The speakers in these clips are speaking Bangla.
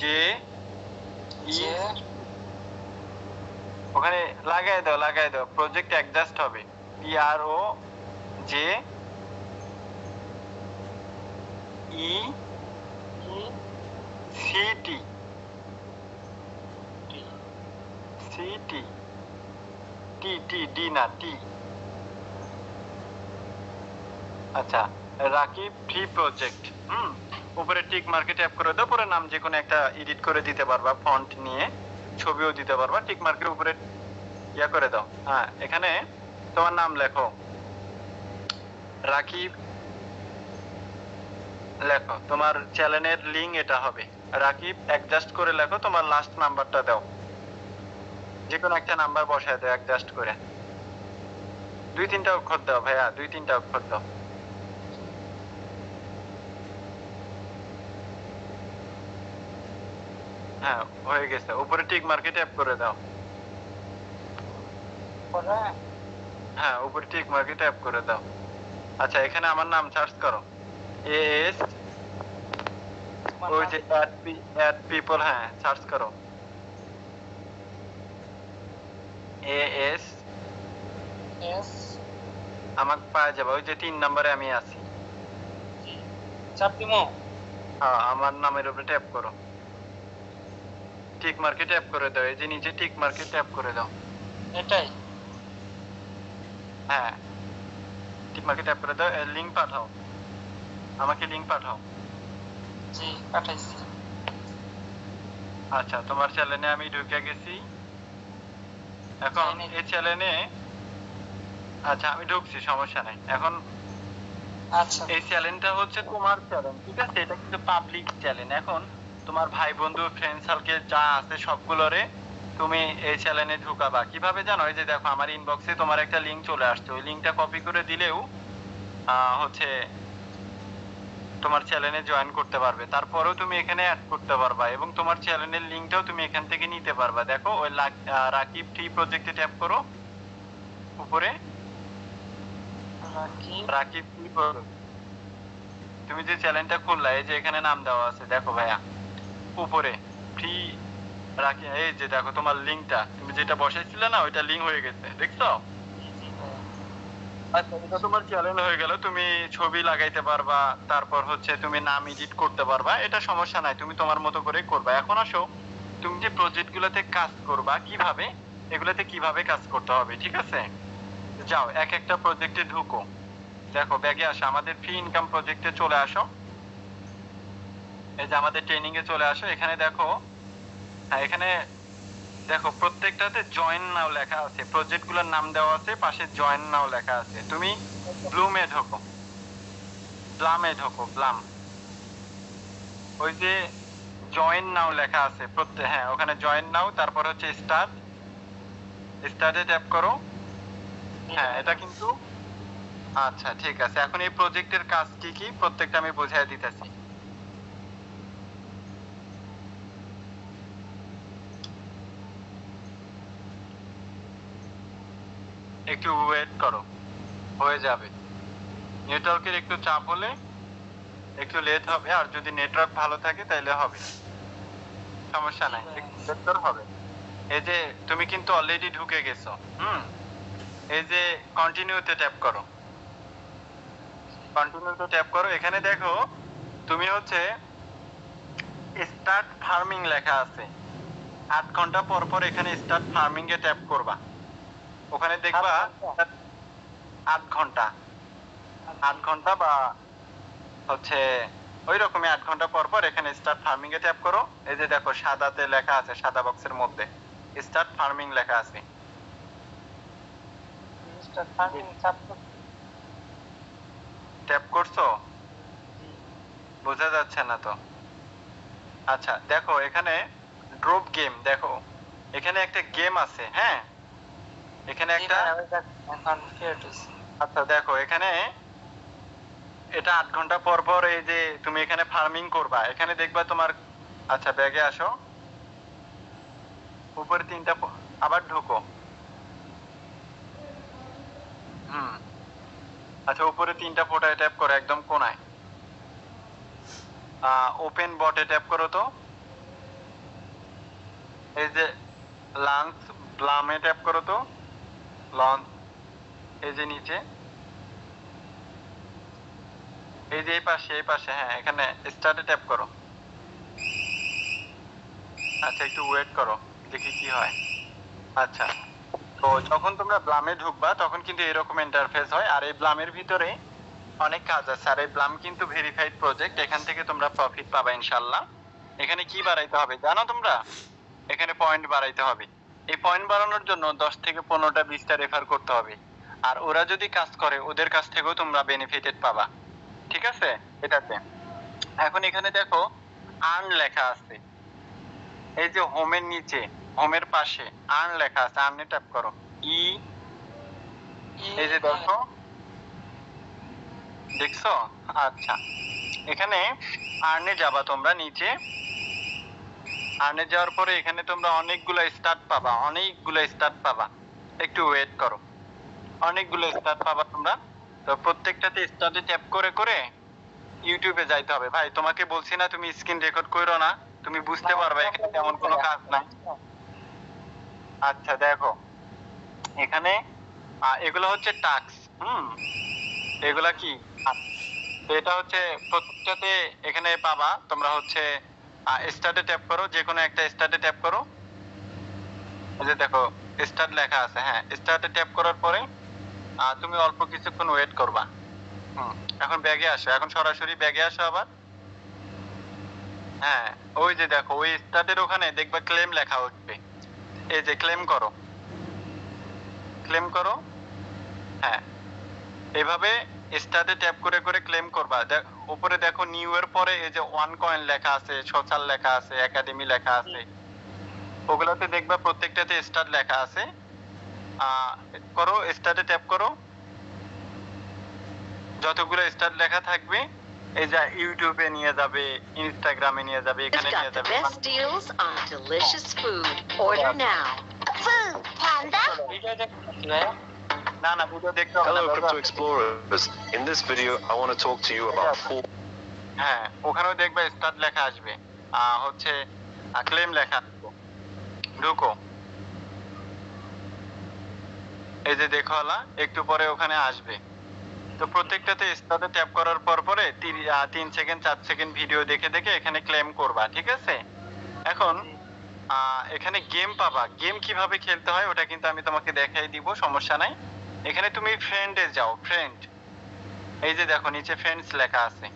জে ই যে ওখানে লাগাই দাও প্রজেক্ট অ্যাডজাস্ট হবে PRO জে ই ই সিটি টি সিটি টি টি ডি না টি আচ্ছা রাকিব ফ্রি প্রজেক্ট উপরে টিক মার্কে ট্যাপ করে দাও, পরে নাম যে কোনো একটা এডিট করে দিতে পারবা, ফন্ট নিয়ে ছবিও দিতে পারবা। টিক মার্কের উপরে ইয়া করে দাও। হ্যাঁ, এখানে তোমার নাম লেখো, রাকিব লেখো, তোমার চ্যানেলের লিংক এটা হবে রাকিব, অ্যাডজাস্ট করে লেখো, তোমার লাস্ট নাম্বারটা দাও, যে কোনো একটা নাম্বার বসায় দাও অ্যাডজাস্ট করে। 2-3টা অক্ষর দাও ভাইয়া, 2-3টা অক্ষর দাও। হ্যাঁ হয়ে গেছে, উপরে টিক মার্কে ট্যাপ করে দাও। পরে হ্যাঁ উপরে টিক মার্কে ট্যাপ করে দাও। আচ্ছা এখানে আমার নাম সার্চ করো, এস ওই যে অ্যাড পিপল, হ্যাঁ সার্চ করো এস, এস আমাকে পাওয়া যাবে, ওই যে 3 নম্বরে আমি আছি। জি চাপ দিমো। হ্যাঁ আমার নামের উপরে ট্যাপ করো, টিক মার্কে ট্যাপ করে দাও, এই যে নিচে টিক মার্কে ট্যাপ করে দাও। এটাই হ্যাঁ টিক মার্কে ট্যাপ করে দাও, লিংক পাঠাও, আমাকে লিংক পাঠাও। জি পাঠাইছি। আচ্ছা তোমার চ্যানেলে আমি ঢুকে গেছি এখন এই চ্যানেলে। আচ্ছা আমি ঢুকছি, সমস্যা নাই। এখন আচ্ছা এই চ্যানেলটা হচ্ছে তোমার চ্যানেল, ঠিক আছে? এটা কিন্তু পাবলিক চ্যানেল। এখন তোমার ভাই বন্ধু ফ্রেন্ড সার্কেল যা আছে সবগুলোরে তুমি এই চ্যানেলে ঢুকাবা কিভাবে জানো? এই যে দেখো আমার ইনবক্সে তোমার একটা লিংক চলে আসছে, ওই লিংকটা কপি করে দিলেও হচ্ছে তোমার চ্যানেলে জয়েন করতে পারবে। তারপরেও তুমি এখানে অ্যাড করতে পারবা এবং তোমার চ্যানেলের লিংকটাও তুমি এখান থেকে নিতে পারবা। দেখো ওই রাকিব ফ্রি প্রজেক্টে ট্যাপ করো, উপরে রাকিব ফ্রি প্রজেক্ট, তুমি যে চ্যানেলটা খুললা এই যে এখানে নাম দেওয়া আছে, দেখো ভাইয়া উপরে ফ্রি রাখি, এই যে দেখো তোমার লিংকটা তুমি যেটা বসাইছিলে না ওইটা লিংক হয়ে গেছে, দেখছো? আচ্ছা এটা তোমার চ্যানেল হয়ে গেল, তুমি ছবি লাগাইতে পারবা, তারপর হচ্ছে তুমি নাম এডিট করতে পারবা, এটা সমস্যা নাই, তুমি তোমার মতো করে করবা। এখন আসো তুমি যে প্রজেক্ট গুলোতে কাজ করবা কিভাবে, এগুলোতে কিভাবে কাজ করতে হবে, ঠিক আছে? যাও এক একটা প্রজেক্টে ঢুকো, দেখো ব্যাগে আসো, আমাদের ফ্রি ইনকাম প্রজেক্টে চলে আসো, এই যে আমাদের ট্রেনিং এ চলে আসো। এখানে দেখো, হ্যাঁ এখানে দেখো প্রত্যেকটাতে জয়েন নাও লেখা আছে, প্রজেক্ট গুলোর নাম দেওয়া আছে, পাশে জয়েন নাও লেখা আছে। তুমি ব্লুমে ঢোকো, ব্লামে ঢোকো, ব্লাম, ওই যে জয়েন নাও লেখা আছে প্রত্যেক, হ্যাঁ ওখানে জয়েন নাও, তারপর হচ্ছে স্টার্টে ট্যাপ করো। হ্যাঁ এটা কিন্তু আচ্ছা ঠিক আছে। এখন এই প্রজেক্টের কাজ কি কি প্রত্যেকটা আমি বোঝাই দিতেছি। একটু ওয়েট করো, হয়ে যাবে। নেটওয়ার্কের একটু চাপ হলে একটু লেট হবে, আর যদি নেটওয়ার্ক ভালো থাকে তাহলে হবে, সমস্যা নাই, একটু লেট হবে। এই যে তুমি কিন্তু অলরেডি ঢুকে গেছো, এই যে কন্টিনিউতে ট্যাপ করো, কন্টিনিউতে ট্যাপ করো। এখানে দেখো তুমি হচ্ছে স্টার্ট ফার্মিং লেখা আছে, 8 ঘন্টা পর পর এখানে স্টার্ট ফার্মিং এ ট্যাপ করবা, ওখানে দেখবা 8 ঘন্টা, 8 ঘন্টা বা হচ্ছে ওই রকমই 8 ঘন্টা পর পর এখানে স্টার্ট ফার্মিং এ ট্যাপ করো। এই যে দেখো সাদাতে লেখা আছে, সাদা বক্সের মধ্যে স্টার্ট ফার্মিং লেখা আছে, ট্যাপ করছো? বোঝা যাচ্ছে না তো? আচ্ছা দেখো এখানে ড্রপ গেম, দেখো এখানে একটা গেম আছে, হ্যাঁ এখানে একটা, আচ্ছা দেখো এখানে এটা 8 ঘন্টা পর পর এই যে তুমি এখানে ফার্মিং করবা, এখানে দেখবা তোমার, আচ্ছা ব্যাগে আসো, উপরে 3টা আবার ঢোকো, আচ্ছা উপরে 3টা ফোটায় ট্যাপ করো, একদম কোনায় ওপেন বটে ট্যাপ করো তো, এই যে লঞ্চ, ব্লামে ট্যাপ করো তো, লঞ্চ, এই যে নিচে, এই যে এই পাশে, হ্যাঁ এখানে স্টার্টে ট্যাপ করো। আচ্ছা একটু ওয়েট করো, দেখি কি হয়। আচ্ছা, তো যখন তোমরা ব্লামে ঢুকবা তখন কিন্তু এরকম ইন্টারফেস হয়। আর এই ব্লামের ভিতরে অনেক কাজ আছে। আর এই ব্লাম কিন্তু ভেরিফাইড প্রজেক্ট, এখান থেকে তোমরা প্রফিট পাবা ইনশাল্লাহ। এখানে কি বাড়াইতে হবে জানো তোমরা? এখানে পয়েন্ট বাড়াইতে হবে। এই পয়েন্ট বাড়ানোর জন্য 10 থেকে 15টা 20টা রেফার করতে হবে। আর ওরা যদি কাজ করে ওদের কাছ থেকেও তোমরা বেনিফিটেড পাবা, ঠিক আছে? এটাতে এখন এখানে দেখো আর্ন লেখা আছে, এই যে হোমের নিচে, হোমের পাশে আর্ন লেখা আছে, আর্নে ট্যাপ করো। এই যে দেখো, দেখছো? আচ্ছা, এখানে আর্নে যাবা তোমরা নিচে। আর্নে যাওয়ার পরে এখানে তোমরা অনেকগুলো স্টার্ট পাবা, অনেকগুলো স্টার্ট পাবা। একটু ওয়েট করো, অনেকগুলো স্টার্ট পাবা তোমরা। তো প্রত্যেকটাতে স্টার্টে ট্যাপ করে করে ইউটিউবে যাইতে হবে। ভাই তোমাকে বলছি না তুমি স্ক্রিন রেকর্ড করো না, তুমি বুঝতে পারবে এখানে তেমন কোনো কাজ নাই। আচ্ছা দেখো, এখানে এগুলো হচ্ছে টাস্ক, এগুলা কি? তো এটা হচ্ছে প্রত্যেকটাতে এখানে পাবা তোমরা হচ্ছে স্টার্টে ট্যাপ করো, যে কোনো একটা স্টার্টে ট্যাপ করো। এই যে দেখো স্টার্ট লেখা আছে, হ্যাঁ স্টার্টে ট্যাপ করার পরে তুমি অল্প কিছুক্ষণ ওয়েট করবা। এখন ব্যাগে আসো, এখন সরাসরি ব্যাগে আসো আবার। হ্যাঁ, ওই যে দেখো ওই স্টার্টের ওখানে দেখবা ক্লেম লেখা উঠবে, এই যে ক্লেম করো, ক্লেম করো। হ্যাঁ, এভাবে স্টার্টে ট্যাপ করে করে ক্লেম করবা। উপরে দেখো নিউ এর পরে এই যে 1 কয়েন লেখা আছে, সোশ্যাল লেখা আছে, একাডেমি লেখা আছে, ওগুলাতে দেখবা প্রত্যেকটাতে স্টার্ট লেখা আছে। করো, স্টার্টে ট্যাপ করো। যতগুলো স্টার্ট লেখা থাকবে এই যে ইউটিউবে নিয়ে যাবে, ইনস্টাগ্রামে নিয়ে যাবে, এখানে We've নিয়ে got the যাবে। best deals on delicious food. Order now. Food Panda. Video দেখতেছি ভাই। না না, ভিডিও দেখতে হবে না। Hello, Crypto Explorers. In this video, I want to talk to you about four. হ্যাঁ, ওখানেও দেখবে স্টার্ট লেখা আসবে, হচ্ছে ক্লেম লেখা আসবে। ঢুকো, এই যে দেখো হলা, একটু পরে ওখানে আসবে। তো প্রত্যেকটাতে স্টার্টে ট্যাপ করার পর পরে 3 সেকেন্ড 4 সেকেন্ড ভিডিও দেখে দেখে এখানে ক্লেম করবা, ঠিক আছে? এখন এখানে গেম পাবা। গেম কিভাবে খেলতে হয় ওটা কিন্তু আমি তোমাকে দেখাই দিব, সমস্যা নাই। এখানে তুমি ফ্রেন্ডে যাও, ফ্রেন্ড, এই যে দেখো নিচে ফ্রেন্ডস লেখা আছে,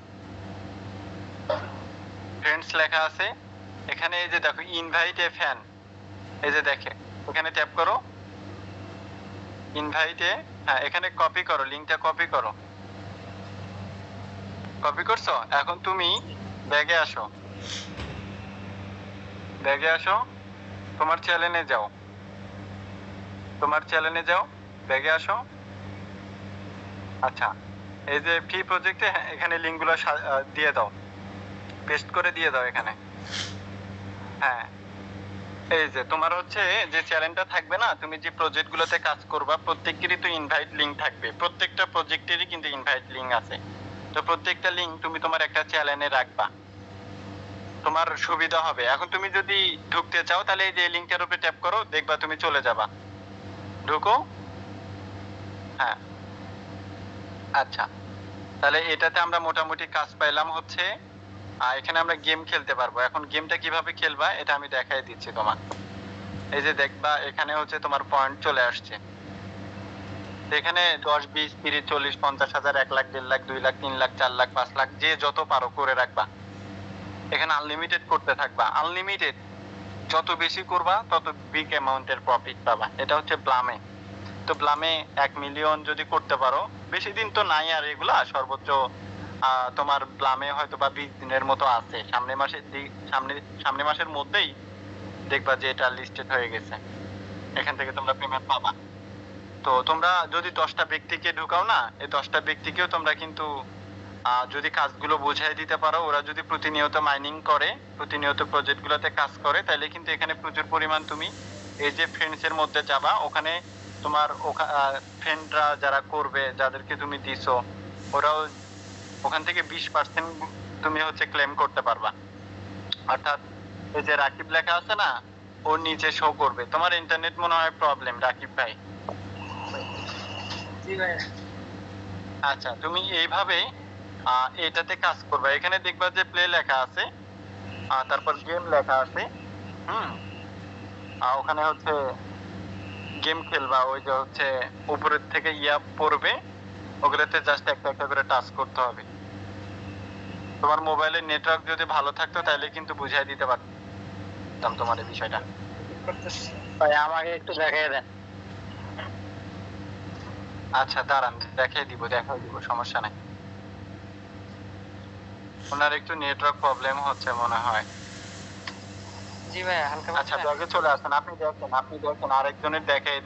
ফ্রেন্ডস লেখা আছে। এখানে এই যে দেখো ইনভাইট এ ফ্যান, এই যে দেখে, ওখানে ট্যাপ করো ইনভাইটে। হ্যাঁ, এখানে কপি করো, লিংকটা কপি করো। কপি করছো? এখন তুমি ব্যাগে আসো, ব্যাগে আসো, তোমার চ্যানেলে যাও, তোমার চ্যানেলে যাও, ব্যাগে আসো। আচ্ছা, এই যে ফ্রি প্রজেক্টে এখানে লিংকগুলো দিয়ে দাও, পেস্ট করে দিয়ে দাও এখানে। হ্যাঁ, এই যে তোমার হচ্ছে যে চ্যানেলটা থাকবে না, তুমি যে প্রজেক্টগুলোতে কাজ করবা প্রত্যেকটিরই তো ইনভাইট লিংক থাকবে, প্রত্যেকটা প্রজেক্টেরই কিন্তু ইনভাইট লিংক আছে। তো প্রত্যেকটা লিংক তুমি তোমার একটা চ্যানেলে রাখবা, তোমার সুবিধা হবে। এখন তুমি যদি ঢুকতে চাও তাহলে এই যে লিংকটার উপরে ট্যাপ করো, দেখবা তুমি চলে যাবা। ঢুকো। হ্যাঁ, আচ্ছা, তাহলে এটাতে আমরা মোটামুটি কাজ পাইলাম হচ্ছে এখানে আমরা গেম খেলতে পারবো। এখন গেমটা কিভাবে খেলবা এটা আমি দেখাই দিচ্ছি তোমার। এই যে দেখবা এখানে হচ্ছে তোমার পয়েন্ট চলে আসছে। এখানে 10, 20, 30, 40, 50,000, 1 লাখ, 1.5 লাখ, 2 লাখ, 3 লাখ, 4 লাখ, 5 লাখ, যে যত পারো করে রাখবা। এখানে আনলিমিটেড করতে থাকবা, আনলিমিটেড। যত বেশি করবা তত বিগ অ্যামাউন্টের প্রফিট পাবা। এটা হচ্ছে ব্লামে। তো ব্লামে 1 মিলিয়ন যদি করতে পারো, বেশি দিন তো নাই আর এগুলা, সর্বোচ্চ তোমার ব্লামে হয়তো বা 20 দিনের মতো আছে। সামনে মাসের মধ্যেই দেখবা যে এটা লিস্টেড হয়ে গেছে, এখান থেকে তোমরা পেমেন্ট পাবা। তো তোমরা যদি 10টা ব্যক্তিকে ঢুকাও না, এই 10টা ব্যক্তিকেও তোমরা কিন্তু যদি কাজগুলো বুঝাই দিতে পারো, ওরা যদি প্রতিনিয়ত মাইনিং করে, প্রতিনিয়ত প্রজেক্টগুলোতে কাজ করে, তাহলে কিন্তু এখানে প্রচুর পরিমাণ তুমি এই যে ফ্রেন্ডসের মধ্যে যাবা, ওখানে তোমার ফ্রেন্ডরা যারা করবে, যাদেরকে তুমি দিছো, ওরাও ওখান থেকে 20% তুমি হচ্ছে ক্লেম করতে পারবা। অর্থাৎ এই যে রাকিব লেখা আছে না, ওর নিচে শো করবে। তোমার ইন্টারনেট মনে হয় প্রবলেম রাকিব ভাই। জি ভাইয়া। আচ্ছা, তুমি এইভাবে এটাতে কাজ করবে। এখানে দেখবা যে প্লে লেখা আছে, তারপর গেম লেখা আছে। হুম, ওখানে হচ্ছে গেম খেলবা, ওই যে হচ্ছে উপরের থেকে ইয়া পড়বে, ওগুলোতে জাস্ট একটা একটা করে টাচ করতে হবে। তোমার মোবাইলের নেটওয়ার্ক যদি ভালো থাকতো তাহলে কিন্তু বুঝাই দিতে পারতাম তোমার এই বিষয়টা। করতেছি। ভাই আমাকে একটু দেখাই দেন। আচ্ছা দাঁড়ান, দেখাই দিব সমস্যা নাই। ওনার একটু নেটওয়ার্ক প্রবলেম হচ্ছে মনে হয়। জি ভাইয়া, হালকা আচ্ছা ব্যাগে চলে আসেন, আপনি দেখেন আরেকজনের দেখাই